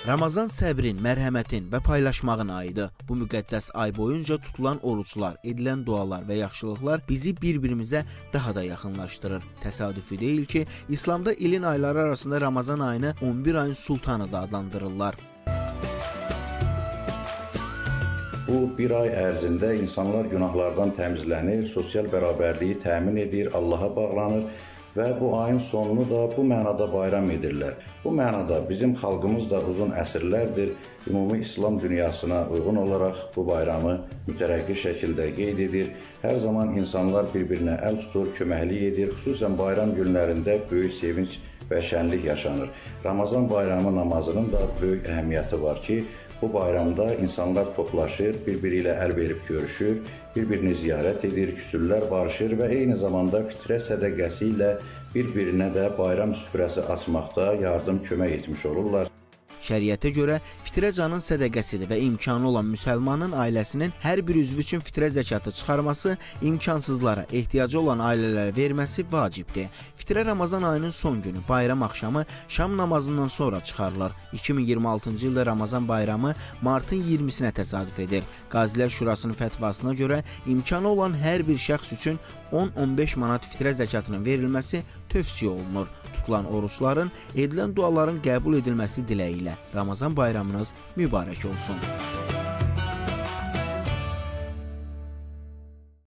Ramazan səbrin, mərhəmətin və paylaşmağın ayıdır. Bu müqəddəs ay boyunca tutulan oruçlar, edilən dualar və yaxşılıqlar bizi bir-birimizə daha da yaxınlaşdırır. Təsadüfi deyil ki, İslamda ilin ayları arasında Ramazan ayını 11 ayın sultanı da adlandırırlar. Bu bir ay ərzində insanlar günahlardan təmizlənir, sosial bərabərliyi təmin edir, Allaha bağlanır və bu ayın sonunu da bu mənada bayram edirlər. Bu mənada bizim xalqımız da uzun əsrlərdir ümumi İslam dünyasına uyğun olaraq bu bayramı mütərəqqi şəkildə qeyd edir. Hər zaman insanlar bir-birinə əl tutur, köməklik edir. Xüsusən bayram günlərində böyük sevinç və şənlik yaşanır. Ramazan bayramı namazının da böyük əhəmiyyəti var ki, bu bayramda insanlar toplaşır, bir-biri ilə əl verib görüşür, bir-birini ziyarət edir, küsürlər barışır və eyni zamanda fitrə sədəqəsi ilə bir-birinə də bayram süfrəsi açmaqda yardım kömək etmiş olurlar. Şəriətə görə fitrə canın sədəqəsidir və imkanı olan müsəlmanın ailəsinin hər bir üzvü üçün fitrə zəkatı çıxarması, imkansızlara, ehtiyacı olan ailələrə verməsi vacibdir. Fitrə Ramazan ayının son günü, bayram axşamı şam namazından sonra çıxarılır. 2026-cı ildə Ramazan bayramı martın 20-sinə təsadüf edir. Qazilər Şurasının fətvasına görə imkanı olan hər bir şəxs üçün 10-15 manat fitrə zəkatının verilməsi tövsiyə olunur. Tutulan oruçların, edilən duaların qəbul edilməsi diləyilə. Ramazan bayramınız mübarək olsun.